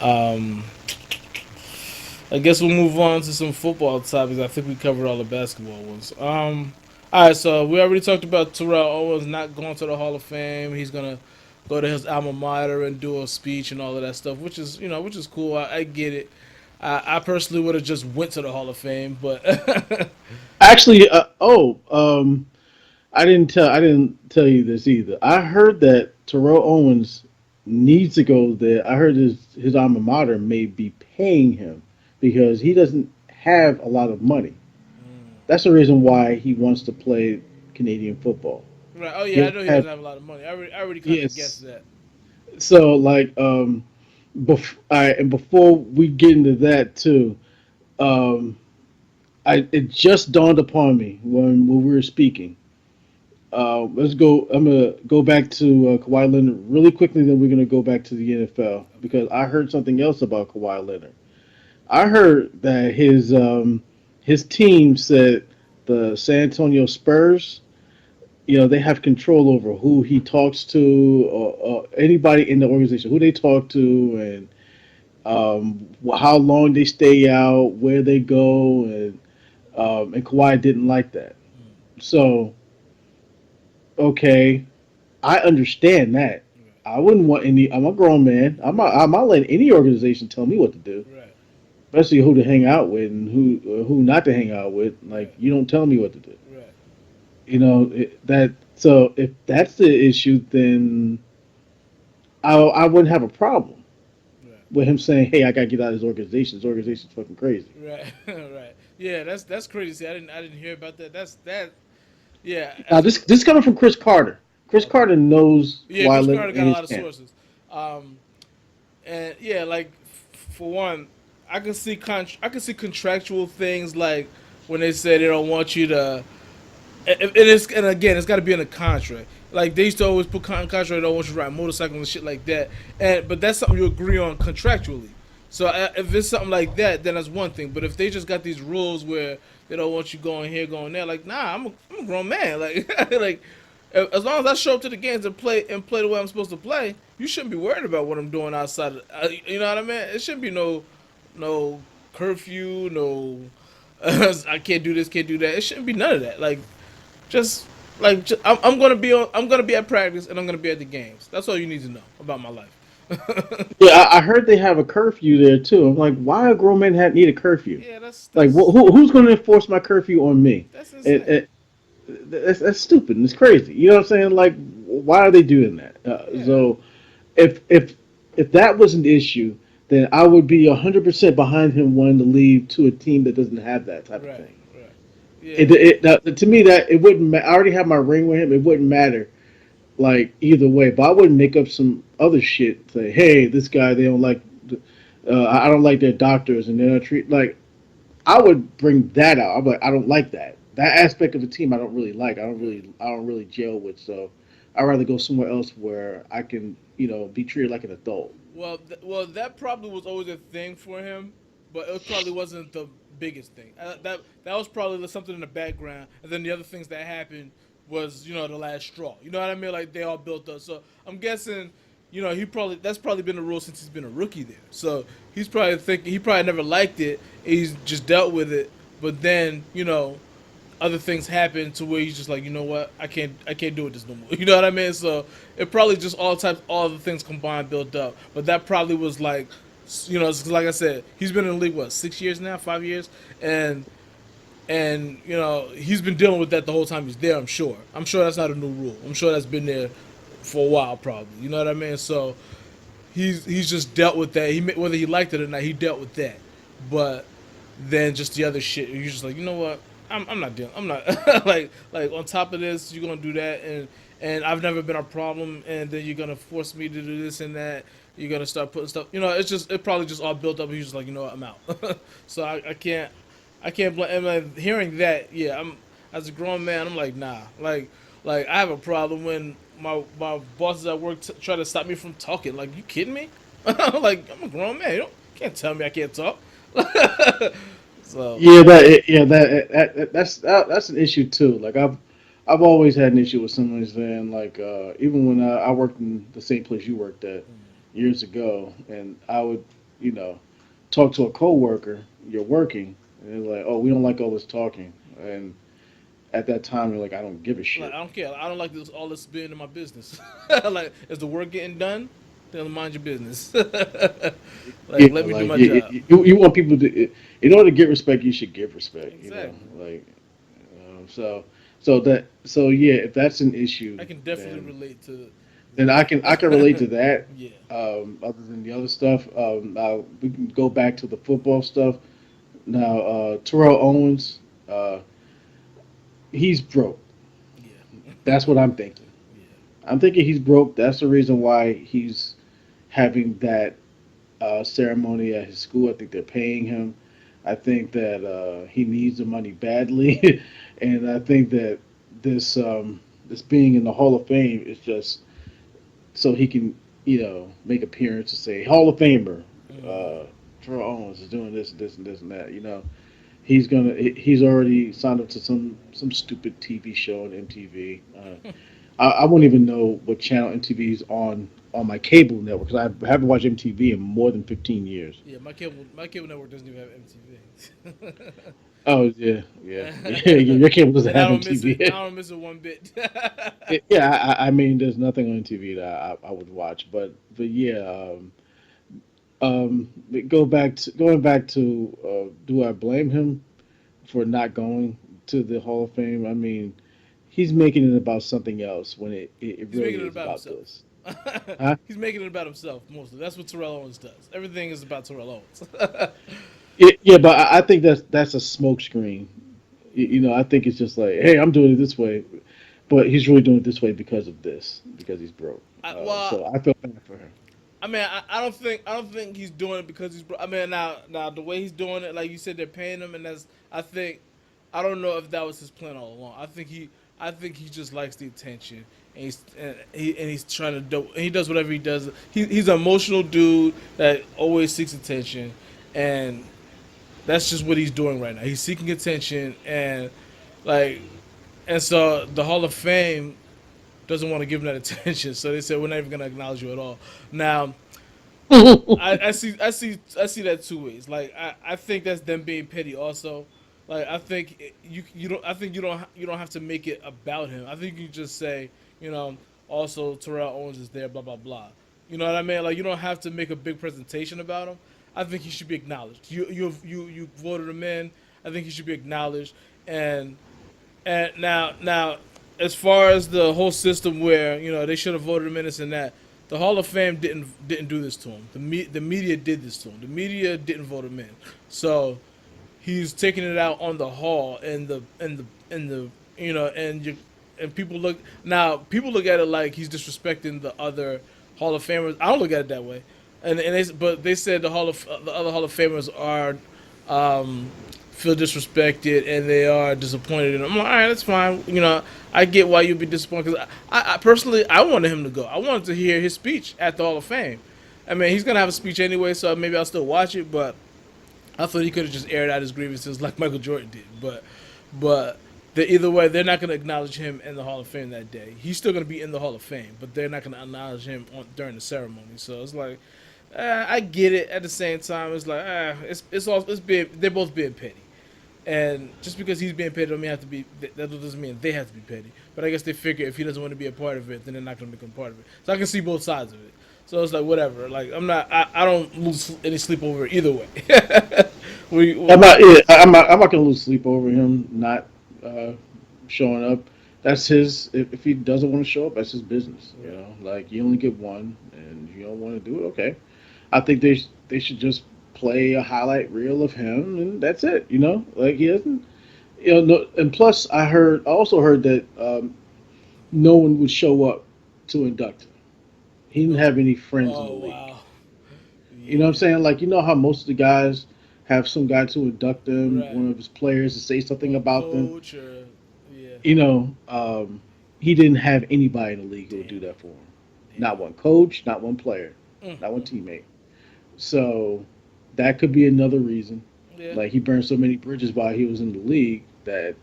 Um, I guess we'll move on to some football topics. I think we covered all the basketball ones. All right, so we already talked about Terrell Owens not going to the Hall of Fame. He's gonna go to his alma mater and do a speech and all of that stuff, which is which is cool. I get it. I personally would have just went to the Hall of Fame, but Actually, I didn't tell you this either. I heard that Terrell Owens needs to go there. I heard his alma mater may be paying him because he doesn't have a lot of money. That's the reason why he wants to play Canadian football. right. Oh He yeah, I doesn't know he have doesn't have a lot of money. I already kind of guessed yes. that. So like and before we get into that too, um, it just dawned upon me when we were speaking. Let's go. I'm gonna go back to Kawhi Leonard really quickly. Then we're gonna go back to the NFL Okay. because I heard something else about Kawhi Leonard. I heard that his team said the San Antonio Spurs, they have control over who he talks to or anybody in the organization, who they talk to, and how long they stay out, where they go, and Kawhi didn't like that. Mm, So okay, I understand that. right. I wouldn't want any. I'm a grown man. Right. I'm not letting any organization tell me what to do, Right. especially who to hang out with and who not to hang out with. Like Right. you don't tell me what to do. Right. That. So if that's the issue, then I wouldn't have a problem Right. with him saying, "Hey, I gotta get out of his organization. His organization's fucking crazy." Right. Right. Yeah, that's crazy. See, I didn't hear about that. That's that. Yeah. Now As this coming from Chris Carter. Chris okay. Carter knows Yeah, Kawhi Chris Leonard Carter and got a his lot of camp. sources. Um, and yeah, like for one, I can see contractual things like when they say they don't want you to. And again, it's got to be in a contract. Like they used to always put contract, they don't want you to ride motorcycles and shit like that. But that's something you agree on contractually. So if it's something like that, then that's one thing. But if they just got these rules where they don't want you going here, going there, like nah, I'm a grown man. Like like as long as I show up to the games and play the way I'm supposed to play, you shouldn't be worried about what I'm doing outside. You know what I mean? It shouldn't be no curfew, no I can't do this, can't do that. It shouldn't be none of that. Just I'm gonna be I'm gonna be at practice and I'm gonna be at the games. That's all you need to know about my life. Yeah, I heard they have a curfew there too. I'm like, why a grown man need a curfew? Yeah, Like, who's going to enforce my curfew on me? that's It, insane. it, that's stupid. And it's crazy. You know what I'm saying? Like, why are they doing that? Yeah, So, if if if that was an issue, then I would be 100% behind him wanting to leave to a team that doesn't have that type of right, thing. right. Yeah, To me, that it wouldn't. I already have my ring with him. It wouldn't matter like either way. But I wouldn't make up some other shit. Say, hey, this guy they don't like. I don't like their doctors, and they're not treat like. I would bring that out. I'm like, I don't like that. That aspect of the team, I don't really like. right. I don't really gel with. So, I'd rather go somewhere else where I can, be treated like an adult. Well, that probably was always a thing for him, but it probably wasn't the biggest thing. That was probably something in the background, and then the other things that happened was the last straw. You know what I mean? Like they all built up. So I'm guessing, he probably that's probably been the rule since he's been a rookie there. So he's probably thinking he probably never liked it. He's just dealt with it, but then other things happen to where he's just like, you know what, I can't do it this no more. You know what I mean? So it probably just all the things combined built up. But that probably was like, like I said, he's been in the league what 6 years now, 5 years, and he's been dealing with that the whole time he's there. I'm sure. I'm sure that's not a new rule. I'm sure that's been there for a while, probably. You know what I mean? So he's just dealt with that. Whether he liked it or not, he dealt with that. But then just the other shit, you're just like, you know what? I'm not dealing. I'm not like on top of this. You're gonna do that, and I've never been a problem, and then you're gonna force me to do this and that. You're gonna start putting stuff. It probably just all built up. And he's just like, you know what? I'm out. So I can't blame. And like, hearing that, yeah, I'm as a grown man, I'm like, nah, like I have a problem when my bosses at work try to stop me from talking. Like, you kidding me? Like, I'm a grown man. You can't tell me I can't talk. So Yeah, that's an issue too. Like I've always had an issue with someone saying like even when I worked in the same place you worked at years ago, and I would you know, talk to a coworker, you're working, and they're like, oh, we don't like all this talking, and at that time you're like, I don't give a Like shit. I don't care. I don't like this all this being in my business. Like is the work getting done? Then mind your business. Like Yeah, let me do like my job. you want people to, in order to get respect, you should give respect. Exactly. Like so yeah, if that's an issue, I can definitely then relate to I can relate to that. yeah. Other than the other stuff, now we can go back to the football stuff. Now, Terrell Owens, uh, he's broke. Yeah. That's what I'm thinking. Yeah. I'm thinking he's broke. That's the reason why he's having that ceremony at his school. I think they're paying him. I think that he needs the money badly, and I think that this being in the Hall of Fame is just so he can make appearance and say Hall of Famer. Mm. Uh, Terrell Owens is doing this, this, and this, and that. He's already signed up to some stupid TV show on MTV. I won't even know what channel MTV is on my cable network because I haven't watched MTV in more than 15 years. Yeah, my cable network doesn't even have MTV. Oh yeah, yeah, yeah. Your cable doesn't And I have don't miss it. MTV. I don't miss it one bit. Yeah, I mean, there's nothing on TV that I would watch, but yeah. Going back to do I blame him for not going to the Hall of Fame? I mean, he's making it about something else when it He's really making it is about about himself. this. Huh? He's making it about himself mostly. That's what Terrell Owens does. Everything is about Terrell Owens. Yeah, but I think that's a smokescreen. I think it's just like, hey, I'm doing it this way, but he's really doing it this way because of this, because he's broke. Well, So I feel bad for him. I mean, I don't think he's doing it because he's. I mean, now the way he's doing it, like you said, they're paying him, and that's. I think, I don't know if that was his plan all along. I think he just likes the attention, and he's trying to do. And he does whatever he does. He's an emotional dude that always seeks attention, and that's just what he's doing right now. He's seeking attention, and like, and so the Hall of Fame doesn't want to give him that attention. So they said we're not even going to acknowledge you at all. Now I see that two ways. Like I think that's them being petty also. Like I think you don't I think you don't have to make it about him. I think you just say, you know, also Terrell Owens is there, blah blah blah. You know what I mean? Like you don't have to make a big presentation about him. I think he should be acknowledged. You voted him in. I think he should be acknowledged. And now, as far as the whole system where they should have voted him in this and that, the Hall of Fame didn't do this to him. The media did this to him. The media didn't vote him in. So he's taking it out on the Hall and the and people look at it like he's disrespecting the other Hall of Famers. I don't look at it that way. But they said the other Hall of Famers are um, feel disrespected and they are disappointed. And I'm like, all right, that's fine. I get why you'd be disappointed because I personally I wanted him to go. I wanted to hear his speech at the Hall of Fame. I mean, he's gonna have a speech anyway, so maybe I'll still watch it. But I thought he could have just aired out his grievances like Michael Jordan did. But either way, they're not gonna acknowledge him in the Hall of Fame that day. He's still gonna be in the Hall of Fame, but they're not gonna acknowledge him during the ceremony. So it's like I get it. At the same time, it's like it's being they're both being petty. And just because he's being petty, don't mean have to be. That doesn't mean they have to be petty. But I guess they figure if he doesn't want to be a part of it, then they're not going to make him part of it. So I can see both sides of it. So it's like whatever. Like I'm not. I don't lose any sleep over it either way. I'm not. Yeah, I'm not gonna lose sleep over him not uh, showing up. That's his. If he doesn't want to show up, that's his business. Like you only get one, and if you don't want to do it, okay. I think they should just play a highlight reel of him, and that's it. Like he doesn't. No, and plus I also heard that no one would show up to induct him. He didn't oh, have any friends in the oh league. wow. You know what I'm Yeah. saying? Like how most of the guys have some guy to induct them, Right. one of his players to say something Or about them. coach or yeah. You know, he didn't have anybody in the league who would Damn. do that for him. Damn. Not one coach, not one player, Mm, not one mm, mm. teammate. So that could be another reason. Yeah. Like he burned so many bridges while he was in the league that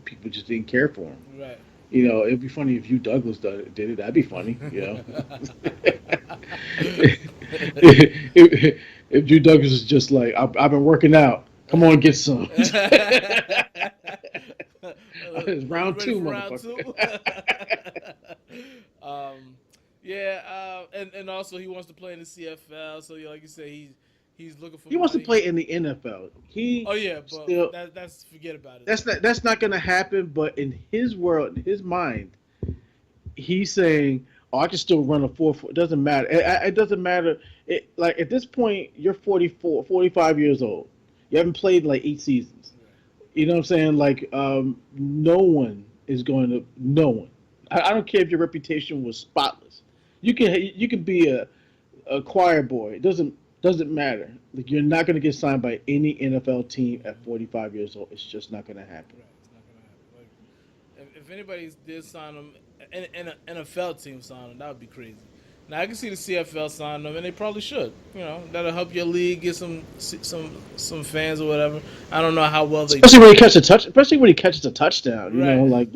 people just didn't care for him. Right. It'd be funny if you Douglas did it. That'd be funny. if Drew Douglas is just like, I've been working out. Come on, get some. It's round Ready two, for round motherfucker. two? um, yeah, and also he wants to play in the CFL. So yeah, like you say, he's looking for He wants to money. play in the NFL. He Oh yeah, but still that's forget about it that's then. not going to happen. But in his world, in his mind, he's saying, "Oh, I can still run a 4.4. It doesn't matter. It doesn't matter. Like at this point, you're 44, 45 years old. You haven't played like 8 seasons. Right. You know what I'm saying? Like, no one is going to. No one. I don't care if your reputation was spotless. You can be a choir boy. It doesn't matter. Like you're not going to get signed by any NFL team at Hmm. 45 years old. It's just not going to happen. Right, it's not gonna happen. Like if anybody did sign him, and an NFL team sign him, that would be crazy. Now I can see the CFL sign them, and they probably should. You know, that'll help your league get some fans or whatever. I don't know how well they Especially do when he it. catches a touch. Especially when he catches a touchdown. You know, Right. like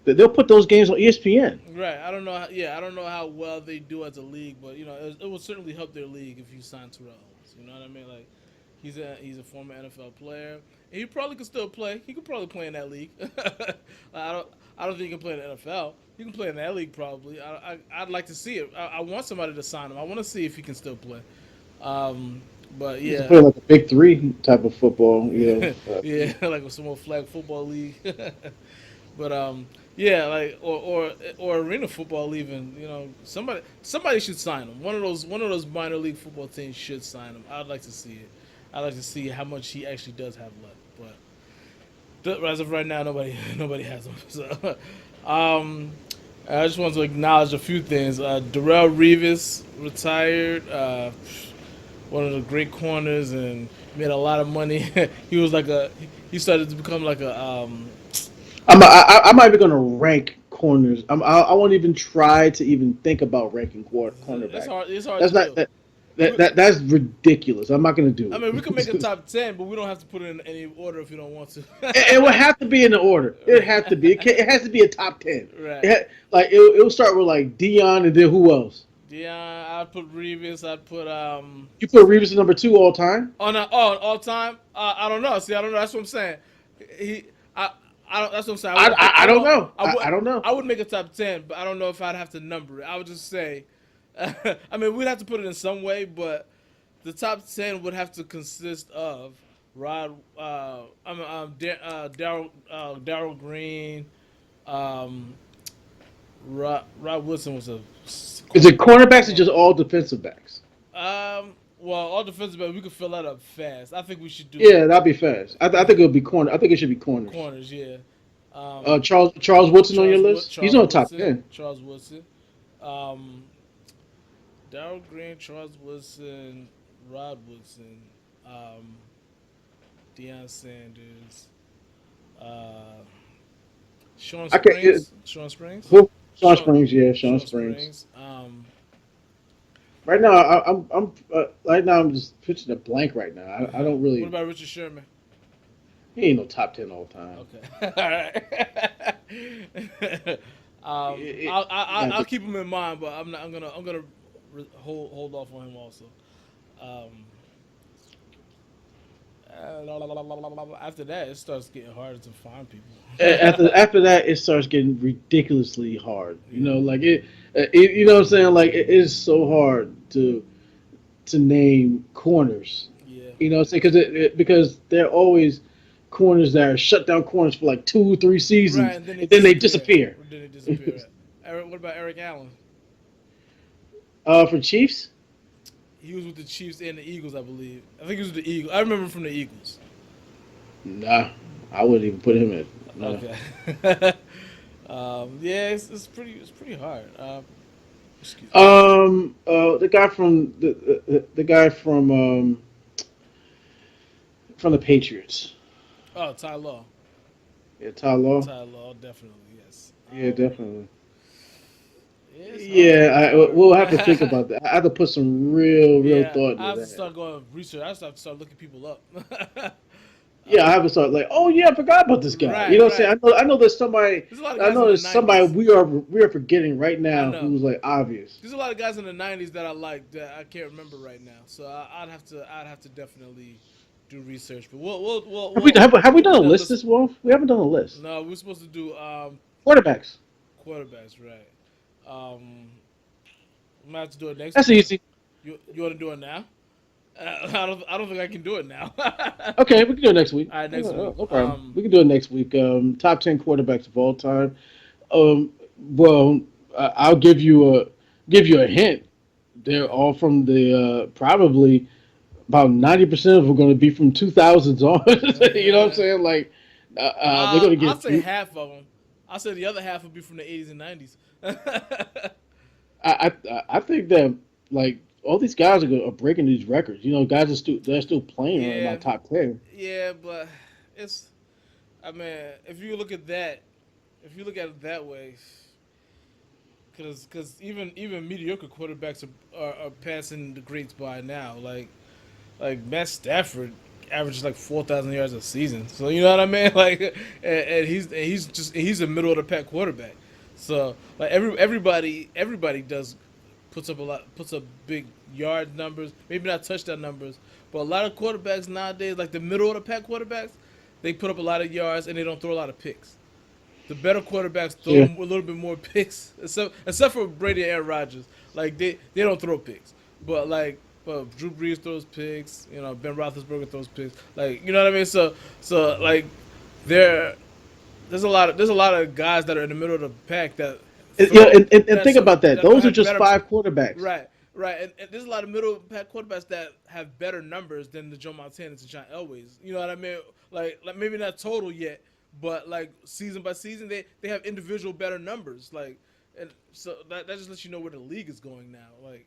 they'll put those games on ESPN. Right. I don't know. Yeah, I don't know how well they do as a league, but you know, it will certainly help their league if you sign Terrell Owens. You know what I mean? Like, he's a former NFL player. And he probably could still play. He could probably play in that league. I don't think he can play in the NFL. He can play in that league probably. I'd like to see it. I want somebody to sign him. I want to see if he can still play. Um, but He can yeah, play like a big three type of football. yeah, like some more flag football league. But yeah, like or arena football even. You know, somebody should sign him. One of those minor league football teams should sign him. I'd like to see it. I'd like to see how much he actually does have left. But as of right now, nobody nobody has him. So um, I just want to acknowledge a few things. Darrell Revis retired. One of the great corners and made a lot of money. he was like a he started to become like a I'm not even gonna rank corners. I won't even try to even think about ranking it's cornerbacks. hard. It's hard to That's not do. that, We, that's ridiculous. I'm not gonna do I mean, we can make a it. top 10, but we don't have to put it in any order if you don't want to. It would have to be in the order. It have to be. It has to be a top 10. Right. Like it'll start with like Dion and then who else? Dion, I'd put Revis. I'd put You put Reeves at number two all time. all time. I don't know. See, I don't know. That's what I'm saying. He, I don't. That's what I'm saying. I I wouldn't put. I, I don't know. I would. I don't know. I would make a top 10, but I don't know if I'd have to number it. I would just say. I mean, we'd have to put it in some way, but the top 10 would have to consist of Rod, Daryl Green, um, Rod Woodson was a Is it cornerback. cornerbacks or just all defensive backs? Well, all defensive back, we could fill that up fast. I think we should do Yeah, that'd be fast. I think it'll be corner. I think it should be corners. corners. Yeah. Um, Charles Woodson on your list. He's Charles on top Woodson, 10. Charles Woodson, um, Daryl Green, Charles Woodson, Rod Woodson, um, Deion Sanders, uh, Sean I can't. Springs, Sean Springs, Who? Sean Sean, Springs. Yeah, Sean Sean Springs. Springs. Right now, I'm right now I'm just pitching a blank right now. I don't What really. about Richard Sherman? He ain't no top 10 all time. Okay, all right. I'll keep him in mind, but I'm not. I'm gonna hold off on him also. Um, after that, it starts getting harder to find people. After that, it starts getting ridiculously hard. You Yeah, know, like you know what I'm saying? Like it is so hard to name corners. yeah, You know, what I'm it saying is. because they're always corners that are shut down corners for like 2 3 seasons, Right, and then they and then they disappear. disappear. Then they disappear. Eric, what about Eric Allen? For Chiefs, He was with the Chiefs and the Eagles, I believe. I think he was with the Eagles. I remember him from the Eagles. nah, I wouldn't even put him in. No. Okay. Yeah, it's pretty hard. Excuse me. The guy from the guy from the Patriots. Oh, Ty Law. Yeah, Ty Law. Ty Law, definitely yes. Yeah, definitely. Yeah, it's hard. Yeah, It's hard. we'll have to think about that. I have to put some real Yeah, thought I into have to that. start going research. I have to start looking people up. Yeah, I haven't started like, oh yeah, I forgot about this guy. You Right, know what I'm saying? right. I know there's somebody. There's a lot of I guys know in the there's somebody '90s. we are forgetting right I now know. who's like obvious. There's a lot of guys in the '90s that I like that I can't remember right now. So I'd have to definitely do research. But Have we we'll done a put that list list. this Wolf? We haven't done a list. No, we're supposed to do Quarterbacks. quarterbacks, right? Um, we might have to do it next That's week. easy. You want to do it now? I don't think I can do it now. Okay, we can do it next week. All right, next No, week. no problem. We can do it next week. Top 10 quarterbacks of all time. Well, I'll give you a hint. They're Okay. all from the probably about 90% of them are going to be from 2000s on. You know what I'm saying? Like they're going to I'll get say Drew. half of them. I'll say the other half will be from the '80s and '90s. I think that like all these guys are breaking these records. You know, guys are they're still playing in my Yeah, top 10. yeah, but it's. I mean, if you look at that, if you look at it that way, because even mediocre quarterbacks are passing the greats by now. Like Matt Stafford averages like 4,000 yards a season. So you know what I mean? Like, he's a middle of the pack quarterback. So like everybody does puts up big yard numbers, maybe not touchdown numbers, but a lot of quarterbacks nowadays, like the middle of the pack quarterbacks, they put up a lot of yards and they don't throw a lot of picks. The better quarterbacks throw Yeah. a little bit more picks, except for Brady and Aaron Rodgers. Like they don't throw picks, but Drew Brees throws picks. You know, Ben Roethlisberger throws picks. Like you know what I mean. So like there there's a lot of guys that are in the middle of the pack that Yeah, throw and think about that. that Those are have just better. five quarterbacks. Right, right, and there's a lot of middle pack quarterbacks that have better numbers than the Joe Montanas and John Elways. You know what I mean? Like maybe not total yet, but like season by season, they have individual better numbers. Like, and so that just lets you know where the league is going now. Like,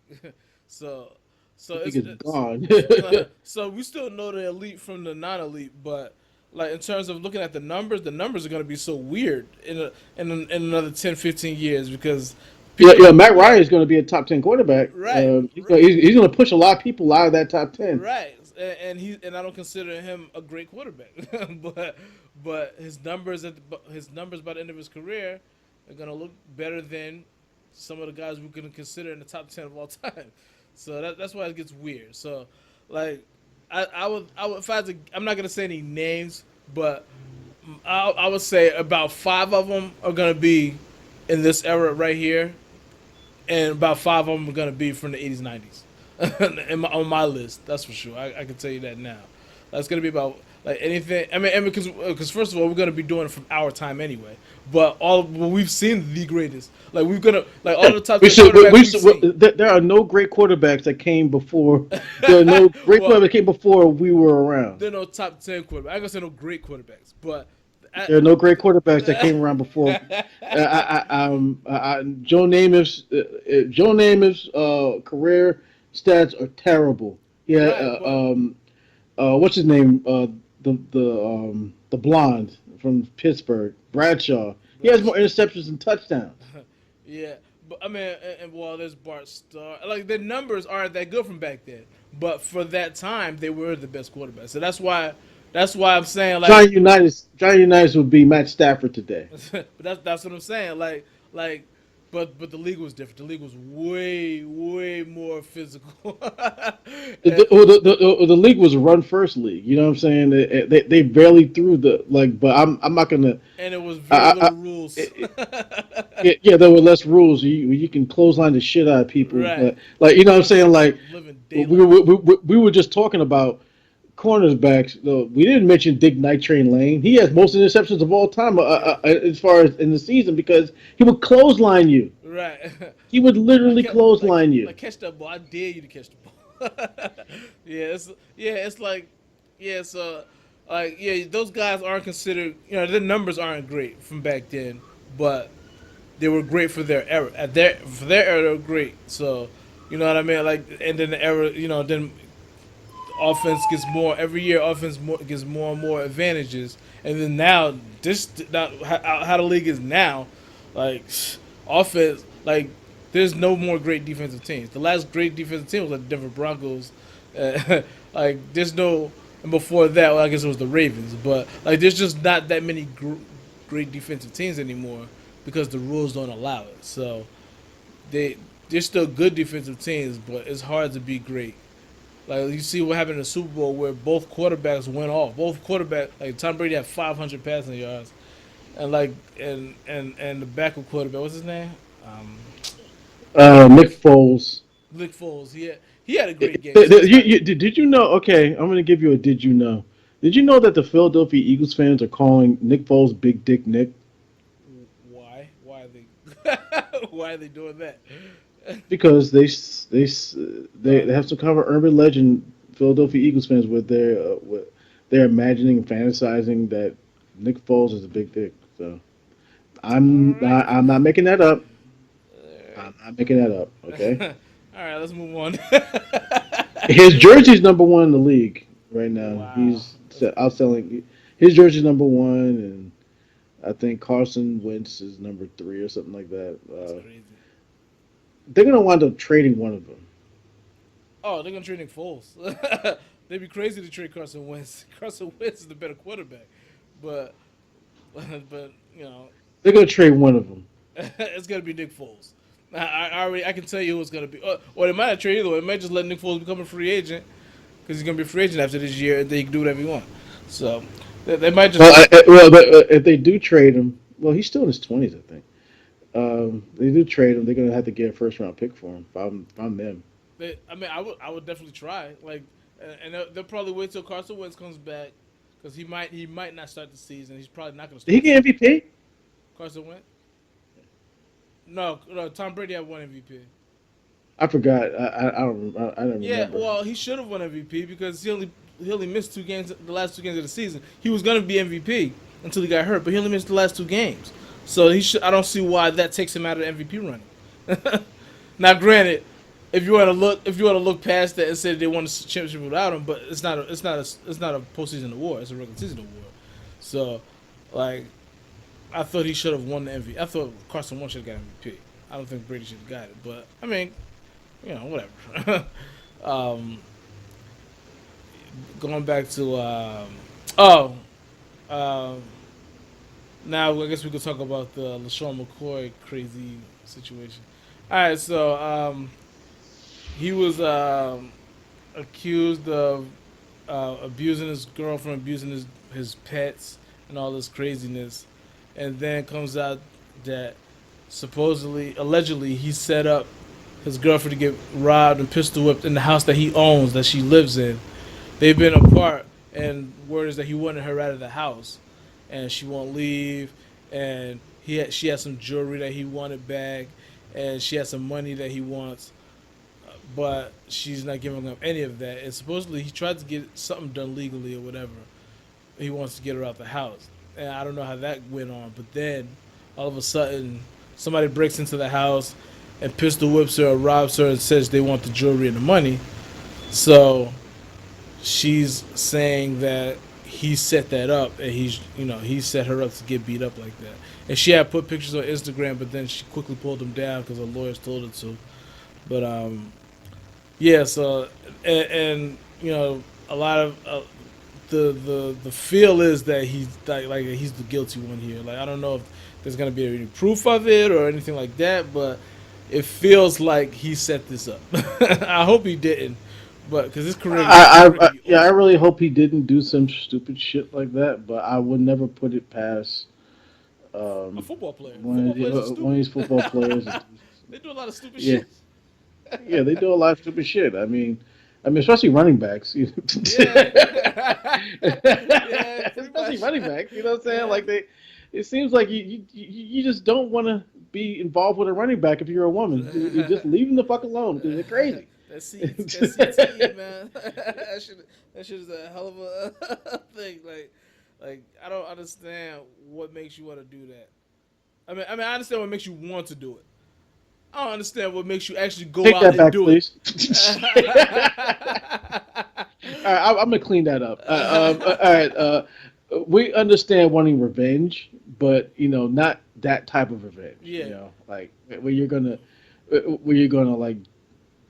so so I think it's it's gone. so we still know the elite from the non-elite, but like in terms of looking at the numbers are going to be so weird in another 10, 15 years because Yeah, people yeah. Matt Ryan is going to be a top 10 quarterback. right He's going to push a lot of people out of that top 10. right and I don't consider him a great quarterback, but his numbers by the end of his career are going to look better than some of the guys we're going to consider in the top 10 of all time. So that's why it gets weird. So like I would if I had to, I'm not going to say any names, but I would say about five of them are going to be in this era right here, and about five of them are going to be from the '80s, '90s. On my list, that's for sure. I can tell you that now. That's going to be about like anything. I mean, and because first of all, we're going to be doing it from our time anyway. But we've seen the greatest. Like we're gonna like all Yeah, the top we 10 should. quarterbacks we've seen. There are no great quarterbacks that came before. There are no great quarterbacks Well, that came before we were around. there are no top 10 quarterbacks. I ain't gonna say no great quarterbacks, but I, There are no great quarterbacks that came around before. Joe Namath's career stats are terrible. Yeah. right, but What's his name? The blonde from Pittsburgh, Bradshaw. He has more Bradshaw. interceptions than touchdowns. Yeah, but I mean, and while there's Bart Starr, like the numbers aren't that good from back then, but for that time they were the best quarterbacks. So that's why I'm saying like, Johnny Unitas would be Matt Stafford today. but that's what I'm saying. Like, but the league was different. The league was way more physical. And- The league was a run first league. You know what I'm saying? They barely threw the like, but I'm not gonna. and it was very I, I, little rules. it, yeah, there were less rules. You can clothesline the shit out of people, Right. but like you know what I'm saying? Like Living we daylight. were we were just talking about cornerbacks. Though we didn't mention Dick Night Train Lane. He has most interceptions of all time Yeah. as far as in the season because he would clothesline you. Right. He would literally clothesline you. Like catch that ball. I dare you to catch the ball. Yeah, it's like yeah, so like yeah, those guys aren't considered. You know, their numbers aren't great from back then, but they were great for their era. For their era, they were great. So you know what I mean? Like, and then the era, you know, then offense gets more every year. Gets more and more advantages, and then now this now, how the league is now, like offense, like there's no more great defensive teams. The last great defensive team was like the Denver Broncos. Like there's no and before that, well, I guess it was the Ravens. But like, there's just not that many great defensive teams anymore because the rules don't allow it. So they they're still good defensive teams, but it's hard to be great. Like you see what happened in the Super Bowl where both quarterbacks went off. Both quarterback like Tom Brady had 500 passing yards, and like and the backup quarterback, what's his name? Um, Nick Foles. Nick Foles. He had a great game. Did you know? Okay, I'm gonna give you a did you know. Did you know that the Philadelphia Eagles fans are calling Nick Foles Big Dick Nick? Why? Why are they? Why are they doing that? Because they have some kind of urban legend, Philadelphia Eagles fans, where they're imagining and fantasizing that Nick Foles is a big dick. So All right. I'm not making that up. All I'm not making that up. Okay. right. All right. Let's move on. His jersey's number one in the league right now. Wow. He's outselling his jersey's number one, and I think Carson Wentz is number three or something like that. That's crazy. They're gonna wind up trading one of them Oh, they're gonna trade Nick Foles. They'd be crazy to trade Carson Wentz. Carson Wentz is the better quarterback, but but They're gonna trade one of them. it's gonna be Nick Foles. I can tell you who it's gonna be. Or they might not trade either. Way. They might just let Nick Foles become a free agent because he's gonna be a free agent after this year, and then he can do whatever he wants. So they might just. But if they do trade him, well, he's still in his 20s, I think. They do trade him. They're gonna have to get a first round pick for him. If I'm them. I mean, I would definitely try. Like, and they'll probably wait till Carson Wentz comes back because he might not start the season. He's probably not gonna Did he start. get MVP? Carson Wentz. No, Tom Brady had one MVP. I forgot. I don't Yeah, remember. well, he should have won MVP because he only missed 2 games, the last 2 games of the season. He was gonna be MVP until he got hurt, but he only missed the last 2 games. So he should. I don't see why that takes him out of the MVP running. Now, granted, if you want to look past that and say they won the championship without him, but it's not a postseason award. It's a regular season award. So, like, I thought he should have won the MVP. I thought Carson Wentz should have got MVP. I don't think Brady should have got it, but I mean, whatever. um, Going back to oh, um, now I guess we could talk about the Lesean McCoy crazy situation. All right, so he was accused of abusing his girlfriend, abusing his pets, and all this craziness, and then comes out that supposedly, allegedly, he set up his girlfriend to get robbed and pistol whipped in the house that he owns, that she lives in. They've been apart, and word is that he wanted her out of the house, and she won't leave. And she has some jewelry that he wanted back, and she has some money that he wants, but she's not giving up any of that. And supposedly he tried to get something done legally or whatever. He wants to get her out the house, and I don't know how that went on. But then all of a sudden, somebody breaks into the house and pistol whips her or robs her and says they want the jewelry and the money. So she's saying that he set that up, and he set her up to get beat up like that. And she had put pictures on Instagram, but then she quickly pulled them down because her lawyers told her to. But yeah. So and a lot of the feel is that he's like he's the guilty one here. Like, I don't know if there's gonna be any proof of it or anything like that, but it feels like he set this up. I hope he didn't, but because his career could be Yeah, I over. really hope he didn't do some stupid shit like that. But I would never put it past A football player. one Football of the, players are one of stupid. these football players. They do a lot of stupid Yeah, shit. yeah, they do a lot of stupid shit. I mean, especially running backs. Yeah. Yeah, pretty Especially much. running backs. You know what I'm saying? Yeah. Like it seems like you just don't want to be involved with a running back if you're a woman. You just leave them the fuck alone because they're crazy. That CTE, man. That shit is a hell of a thing. Like I don't understand what makes you want to do that. I mean, I understand what makes you want to do it. I don't understand what makes you actually go Take out that and back, do it. please. All right, I'm gonna clean that up. All right, we understand wanting revenge, but not that type of revenge. Yeah, Like where you're gonna like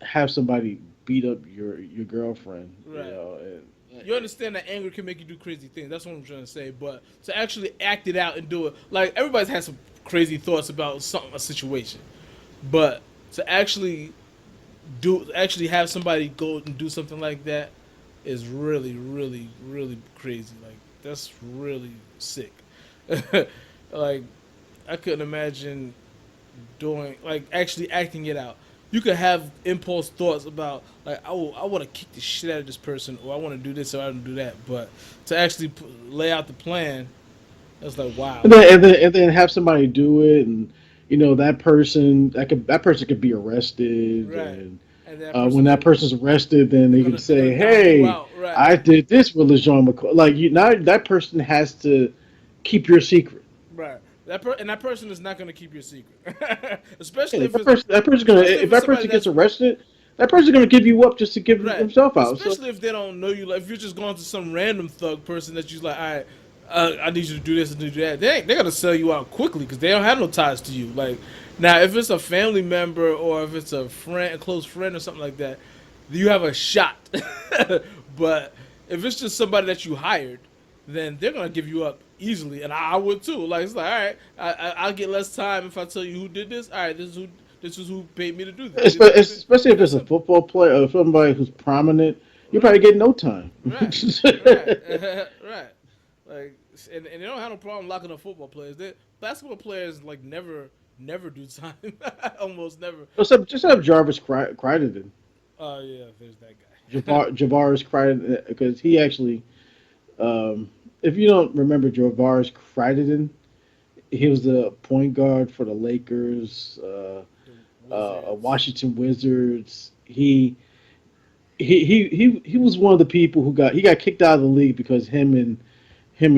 have somebody beat up your girlfriend. right. you understand that anger can make you do crazy things. That's what I'm trying to say. But to actually act it out and do it, like everybody's had some crazy thoughts about something, a situation, but to actually have somebody go and do something like that is really, really, really crazy. Like that's really sick. Like I couldn't imagine doing like actually acting it out. You could have impulse thoughts about like I want to kick the shit out of this person or I want to do this or I want to do that, but to actually lay out the plan, it's like wow. And then have somebody do it, and that person could be arrested, Right, and and that when person that person's arrested, then they can they're say, gonna dog you "Hey, out. Right, I did this with Lesean McCoy." Like now, that person has to keep your secret. right. And that person is not gonna keep your secret, Yeah, especially if that it's person, that person's gonna especially if if it's that somebody person gets that's arrested, that person's gonna give you up just to give right. himself out. So Especially if they don't know you. Like if you're just going to some random thug person that you like, all right, I need you to do this and do that. They're gonna sell you out quickly because they don't have no ties to you. Like now, if it's a family member or if it's a friend, a close friend or something like that, you have a shot. But if it's just somebody that you hired, then they're gonna give you up easily, and I would too. Like it's like, all right, I'll get less time if I tell you who did this. All right, this is who paid me to do this. especially It's if that it's a simple. football player or somebody who's prominent, you Right. probably get no time. Right, right, right. Like, and they don't have no problem locking up football players. Basketball players like never do time, almost never. Just have Jarvis Crichton, Oh yeah, there's that guy. Javaris Crichton, because he actually, um, if you don't remember Javaris Crichton, he was the point guard for the Lakers, The Wizards. Washington Wizards. He was one of the people he got kicked out of the league because him and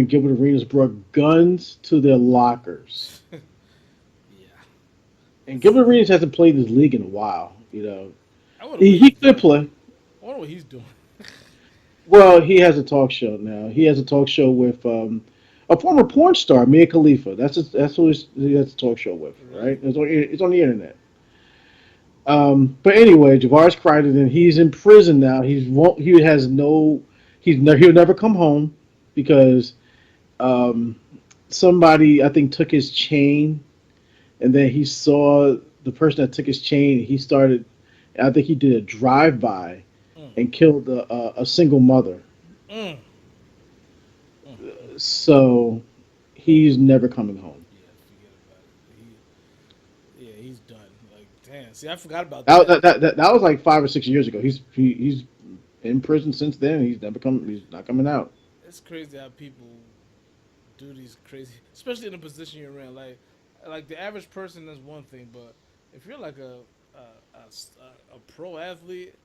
Gilbert Arenas brought guns to their lockers. Yeah, And it's. Gilbert Arenas hasn't played this league in a while. I wonder what He he's could doing. play. I wonder what he's doing. Well, he has a talk show now. He has a talk show with a former porn star, Mia Khalifa. That's who he has a talk show with, Really? right? It's on the internet. But anyway, Javaris Crichton, he's in prison now. He has no he'll never come home because um, somebody I think took his chain, and then he saw the person that took his chain. He started, I think he did a drive by Mm, and killed a single mother. mm, mm, mm. So he's never coming home. Yeah, forget about it. Yeah, he's done. Like, damn. See, I forgot about That, that. that, that, that, that was like 5 or 6 years ago. He's in prison since then. He's never come. He's not coming out. It's crazy how people do these crazy, especially in the position you're in. Like the average person is one thing, but if you're like a pro athlete,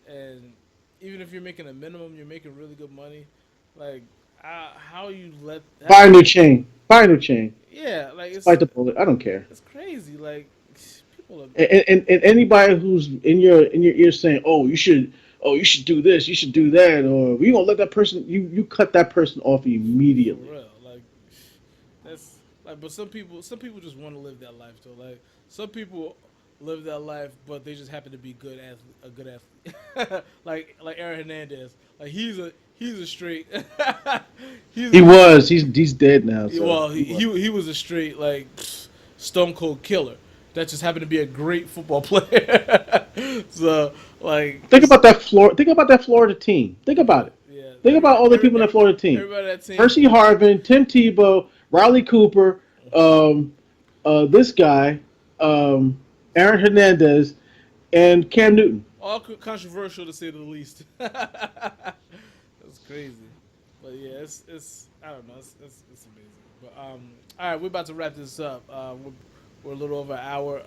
and even if you're making a minimum, you're making really good money. Like, how you let how Buy a you new chain. Buy a new chain. yeah, like Bite the bullet. I don't care. it's crazy. Like people are And anybody who's in your ear saying, "Oh, you should do this. You should do that," or "We gonna let that person," you cut that person off for immediately. real. Like that's like, but some people just want to live that life though. Like some people live that life, but they just happen to be a good athlete. Like Aaron Hernandez. Like he's a straight. he's He a, was. He's dead now. So well, he was. he was a straight like stone cold killer. That just happened to be a great football player. So like Think about that Florida team. Think yeah, about it. yeah. Think about all the people in that Florida team: Everybody on that team. Percy Harvin, Tim Tebow, Riley Cooper, um, this guy, um, Aaron Hernandez, and Cam Newton. All controversial to say the least. That's crazy, but yeah, it's I don't know, it's amazing. But all right, we're about to wrap this up. We're a little over an hour.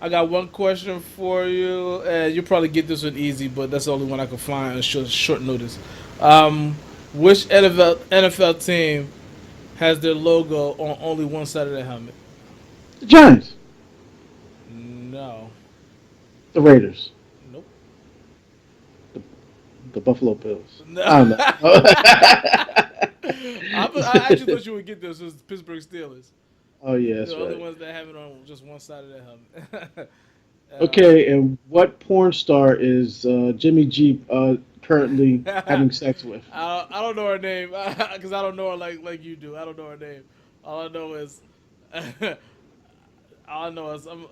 I got one question for you, and you'll probably get this one easy, but that's the only one I can find on short notice. Um, which NFL team has their logo on only one side of their helmet? The Giants, No, the Raiders, nope, the, the Buffalo Bills. no. I don't know. I actually thought you would get this. Was Pittsburgh Steelers. Oh yeah, The that's only right. ones that have it on just one side of their helmet. Okay, and what porn star is Jimmy G currently having sex with. I don't know her name because I don't know her like you do. I don't know her name. All I know is all I know is I'm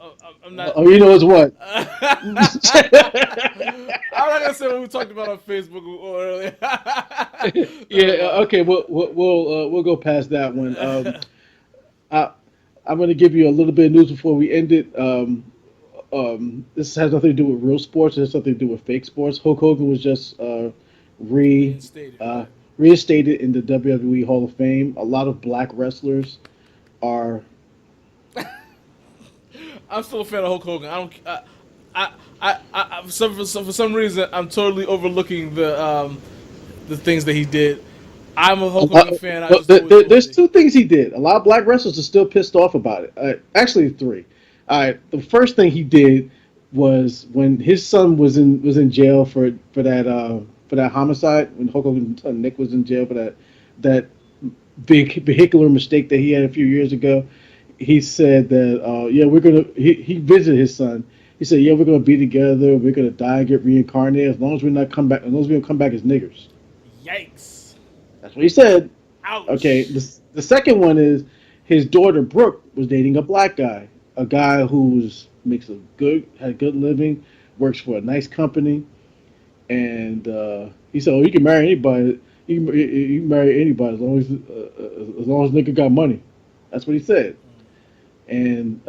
not. Oh, you know it's what? I'm not gonna say what we talked about on Facebook earlier. Never Yeah. mind. Okay. We'll go past that one. I I'm gonna give you a little bit of news before we end it. This has nothing to do with real sports. It has something to do with fake sports. Hulk Hogan was just re Reinstated, uh, right? reinstated in the WWE Hall of Fame. A lot of black wrestlers are. I'm still a fan of Hulk Hogan. I don't. For some reason, I'm totally overlooking the things that he did. I'm a A Hulk lot, Hogan fan. I well, just always will there's be. two things he did. A lot of black wrestlers are still pissed off about it. Actually, three. All right, the first thing he did was when his son was in jail for that homicide. When Hulk Hogan's son Nick was in jail for that big vehicular mistake that he had a few years ago. He said that yeah, we're gonna. He visited his son. He said, yeah, we're gonna be together. We're gonna die and get reincarnated as long as we're not come back. As long as we don't come back as niggers. Yikes! That's what he said. Okay, Ouch! the second one is his daughter Brooke was dating a black guy, a guy who's makes a good had a good living, works for a nice company, and he said, "Oh, you can marry anybody. You can marry anybody as long as nigga got money." That's what he said. And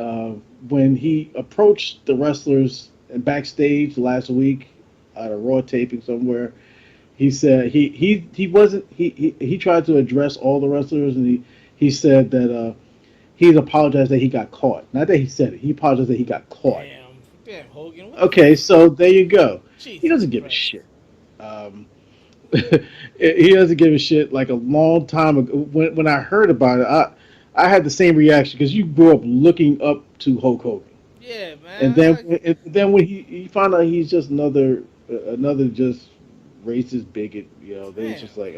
when he approached the wrestlers backstage last week at a Raw taping somewhere, he said he wasn't he tried to address all the wrestlers, and he said that he's apologized that he got caught. Not that he said it. He apologized that he got caught. Damn, Hogan. What the? Okay, so there you go. He Jesus doesn't give a Christ! shit. Um, he doesn't give a shit. Like a long time ago, when I heard about it, I had the same reaction because you grew up looking up to Hulk Hogan, Yeah, and man. Like, then when he found out he's just another just racist bigot, then it's damn, just like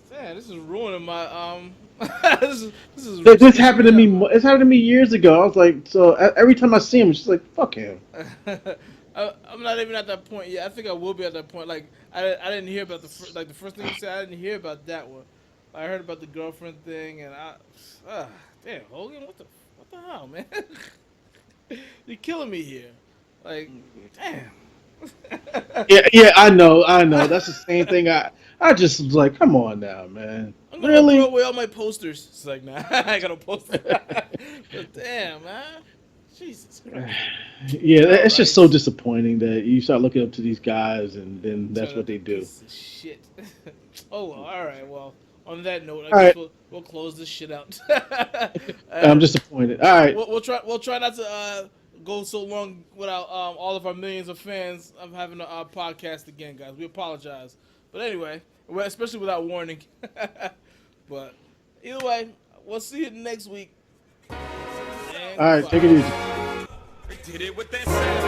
damn. This is ruining my this is this screwing happened me to me. up, man. It's happened to me years ago. I was like, so every time I see him, it's just like fuck him. I'm not even at that point yet. I think I will be at that point. Like I didn't hear about the first thing you said. I didn't hear about that one. I heard about the girlfriend thing, and uh, damn Hogan, what the hell, man? You're killing me here. Like, damn. Yeah, I know. That's the same thing. I just was like, come on now, man. I'm gonna throw Really? away all my posters. It's like, nah, I got no posters. But damn, man, Jesus Christ. Yeah, All it's just so right. disappointing that you start looking up to these guys and then that's Turn what out they the do. piece of shit. Oh, well, all right. Well, on that note, I All guess right, we'll close this shit out. I'm And disappointed. All right, we'll try not to go so long without all of our millions of fans of having a podcast again, guys. We apologize, but anyway, especially without warning. But either way, we'll see you next week. And all right, take it goodbye. easy. Did it with that sound.